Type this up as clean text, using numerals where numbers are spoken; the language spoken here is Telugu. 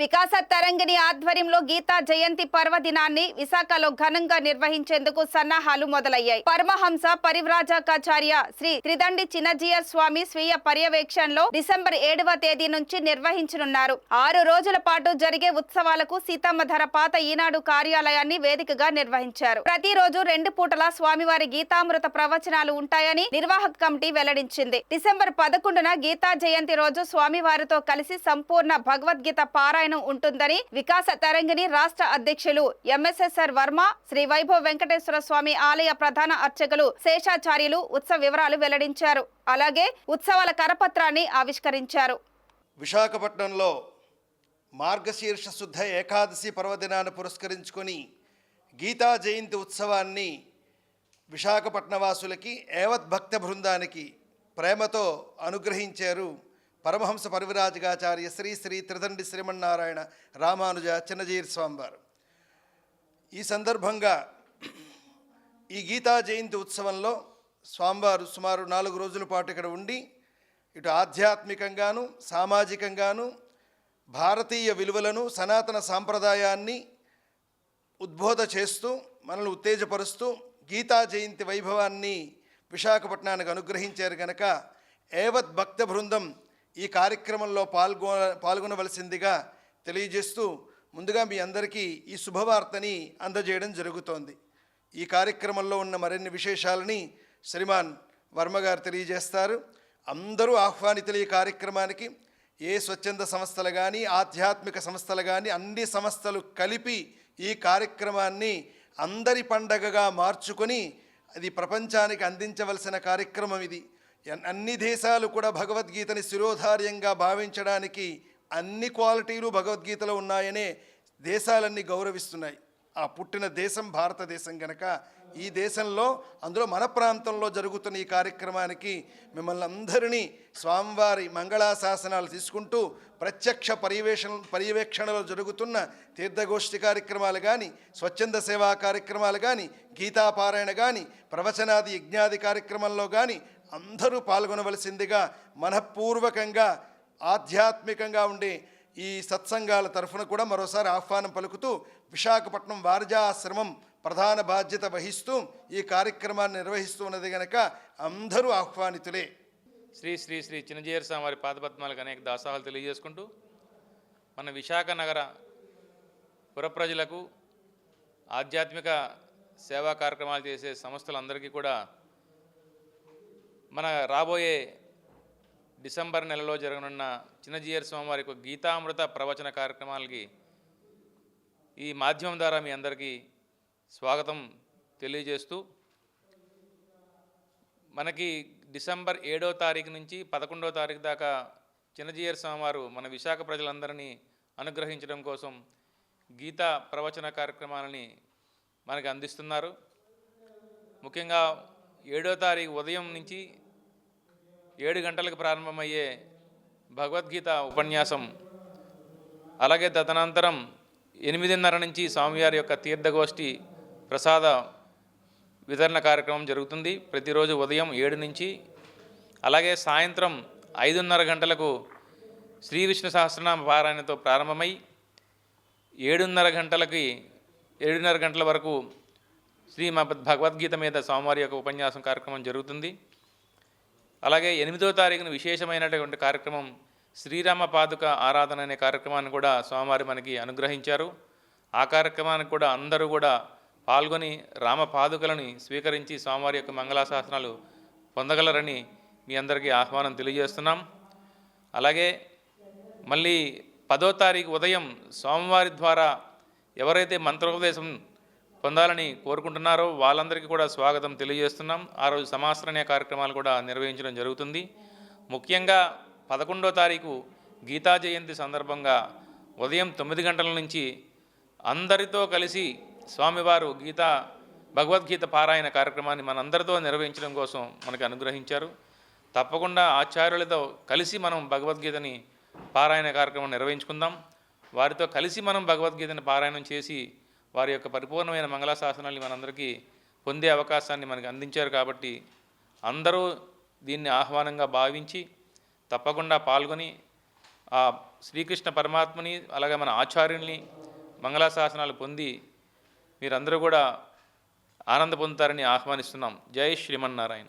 వికాస తరంగిణి ఆధ్వర్యంలో గీతా జయంతి పర్వదినాన్ని విశాఖలో ఘనంగా నిర్వహించేందుకు సన్నాహాలు మొదలయ్యాయి. పరమహంస పరివ్రాజకాచార్య శ్రీ త్రిదండి చిన్నజీయర్ స్వామి స్వీయ పర్యవేక్షణలో డిసెంబర్ 7వ తేదీ నుంచి నిర్వహించనున్నారు. 6 రోజుల పాటు జరిగే ఉత్సవాలకు సీతమ్మధర పాత ఈనాడు కార్యాలయాన్ని వేదికగా నిర్వహించారు. ప్రతిరోజు 2 పూటల స్వామివారి గీతామృత ప్రవచనాలు ఉంటాయని నిర్వాహక కమిటీ వెల్లడించింది. డిసెంబర్ 11న గీతా జయంతి రోజు స్వామివారితో కలిసి సంపూర్ణ భగవద్గీత పారాయణ ఉంటుందని వికాస తరంగిణి రాష్ట్ర అధ్యక్షులు ఎంఎస్ఎస్ఆర్ వర్మ, శ్రీ వైభవ్ వెంకటేశ్వర స్వామి ఆలయ ప్రధాన అర్చకులు శేషాచార్యులు ఉత్సవ వివరాలు వెల్లడించారు. అలాగే ఉత్సవాల కరపత్రాన్ని ఆవిష్కరించారు. విశాఖపట్నంలో మార్గశీర్ష శుద్ధ ఏకాదశి పర్వదినాన్ని పురస్కరించుకొని గీతా జయంతి ఉత్సవాన్ని విశాఖపట్న వాసులకి యావత్ భక్త బృందానికి ప్రేమతో అనుగ్రహించారు పరమహంస పరివ్రాజకాచార్య శ్రీ శ్రీ త్రిదండి శ్రీమన్నారాయణ రామానుజ చిన్నజీయర్ స్వామివారు. ఈ సందర్భంగా ఈ గీతా జయంతి ఉత్సవంలో స్వామివారు సుమారు 4 రోజుల పాటు ఇక్కడ ఉండి ఇటు ఆధ్యాత్మికంగాను సామాజికంగాను భారతీయ విలువలను సనాతన సాంప్రదాయాన్ని ఉద్బోధ చేస్తూ మనల్ని ఉత్తేజపరుస్తూ గీతా జయంతి వైభవాన్ని విశాఖపట్నానికి అనుగ్రహించారు కనుక యావత్ భక్త బృందం ఈ కార్యక్రమంలో పాల్గొనవలసిందిగా తెలియజేస్తూ ముందుగా మీ అందరికీ ఈ శుభవార్తని అందజేయడం జరుగుతోంది. ఈ కార్యక్రమంలో ఉన్న మరిన్ని విశేషాలని శ్రీమాన్ వర్మ గారు తెలియజేస్తారు. అందరూ ఆహ్వానితులు ఈ కార్యక్రమానికి. ఏ స్వచ్ఛంద సంస్థలు కానీ ఆధ్యాత్మిక సంస్థలు కానీ అన్ని సంస్థలు కలిపి ఈ కార్యక్రమాన్ని అందరి పండగగా మార్చుకొని అది ప్రపంచానికి అందించవలసిన కార్యక్రమం ఇది. అన్ని దేశాలు కూడా భగవద్గీతని శిరోధార్యంగా భావించడానికి అన్ని క్వాలిటీలు భగవద్గీతలో ఉన్నాయనే దేశాలన్నీ గౌరవిస్తున్నాయి. ఆ పుట్టిన దేశం భారతదేశం కనుక ఈ దేశంలో అందులో మన ప్రాంతంలో జరుగుతున్న ఈ కార్యక్రమానికి మిమ్మల్ని అందరినీ స్వామివారి మంగళాశాసనాలు తీసుకుంటూ ప్రత్యక్ష పర్యవేక్షణలో జరుగుతున్న తీర్థగోష్ఠి కార్యక్రమాలు కానీ స్వచ్ఛంద సేవా కార్యక్రమాలు కానీ గీతాపారాయణ కానీ ప్రవచనాది యజ్ఞాది కార్యక్రమంలో కానీ అందరూ పాల్గొనవలసిందిగా మనఃపూర్వకంగా ఆధ్యాత్మికంగా ఉండే ఈ సత్సంగాల తరఫున కూడా మరోసారి ఆహ్వానం పలుకుతూ విశాఖపట్నం వారజా ఆశ్రమం ప్రధాన బాధ్యత వహిస్తూ ఈ కార్యక్రమాన్ని నిర్వహిస్తూ ఉన్నది కనుక అందరూ ఆహ్వానితులే. శ్రీ శ్రీ శ్రీ చిన్నజీయర్ స్వామివారి పాదపద్మాలకు అనేక దాసోహాలు తెలియజేసుకుంటూ మన విశాఖ నగర పుర ప్రజలకు ఆధ్యాత్మిక సేవా కార్యక్రమాలు చేసే సంస్థలందరికీ కూడా మన రాబోయే డిసెంబర్ నెలలో జరగనున్న చిన్నజీయర్ స్వామివారి యొక్క గీతామృత ప్రవచన కార్యక్రమాలకి ఈ మాధ్యమం ద్వారా మీ అందరికీ స్వాగతం తెలియజేస్తూ మనకి డిసెంబర్ 7వ తారీఖు నుంచి 11వ తారీఖు దాకా చిన్నజీయర్ స్వామివారు మన విశాఖ ప్రజలందరినీ అనుగ్రహించడం కోసం గీతా ప్రవచన కార్యక్రమాలని మనకి అందిస్తున్నారు. ముఖ్యంగా 7వ తారీఖు ఉదయం నుంచి 7 గంటలకు ప్రారంభమయ్యే భగవద్గీత ఉపన్యాసం, అలాగే తదనంతరం 8:30 నుంచి స్వామివారి యొక్క తీర్థగోష్ఠి ప్రసాద వితరణ కార్యక్రమం జరుగుతుంది ప్రతిరోజు ఉదయం 7 నుంచి. అలాగే సాయంత్రం 5:30 గంటలకు శ్రీ విష్ణు సహస్రనామ పారాయణతో ప్రారంభమై 7:30 గంటల వరకు శ్రీ భగవద్గీత మీద స్వామివారి యొక్క ఉపన్యాసం కార్యక్రమం జరుగుతుంది. అలాగే 8వ తారీఖున విశేషమైనటువంటి కార్యక్రమం శ్రీరామ పాదుక ఆరాధన అనే కార్యక్రమాన్ని కూడా స్వామివారి మనకి అనుగ్రహించారు. ఆ కార్యక్రమానికి కూడా అందరూ కూడా పాల్గొని రామ పాదుకలని స్వీకరించి స్వామివారి యొక్క మంగళాశాసనాలు పొందగలరని మీ అందరికీ ఆహ్వానం తెలియజేస్తున్నాం. అలాగే మళ్ళీ 10వ తారీఖు ఉదయం స్వామివారి ద్వారా ఎవరైతే మంత్రోపదేశం పొందాలని కోరుకుంటున్నారో వాళ్ళందరికీ కూడా స్వాగతం తెలియజేస్తున్నాం. ఆ రోజు సమాశ్రయ కార్యక్రమాలు కూడా నిర్వహించడం జరుగుతుంది. ముఖ్యంగా 11వ తారీఖు గీతా జయంతి సందర్భంగా ఉదయం 9 గంటల నుంచి అందరితో కలిసి స్వామివారు భగవద్గీత పారాయణ కార్యక్రమాన్ని మనందరితో నిర్వహించడం కోసం మనకు అనుగ్రహించారు. తప్పకుండా ఆచార్యులతో కలిసి మనం భగవద్గీతని పారాయణ కార్యక్రమం నిర్వహించుకుందాం. వారితో కలిసి మనం భగవద్గీతని పారాయణం చేసి వారి యొక్క పరిపూర్ణమైన మంగళాశాసనాన్ని మనందరికీ పొందే అవకాశాన్ని మనకు అందించారు. కాబట్టి అందరూ దీన్ని ఆహ్వానంగా భావించి తప్పకుండా పాల్గొని ఆ శ్రీకృష్ణ పరమాత్మని అలాగే మన ఆచార్యుల్ని మంగళాశాసనాలు పొంది మీరందరూ కూడా ఆనంద పొందుతారని ఆహ్వానిస్తున్నాం. జై శ్రీమన్నారాయణ.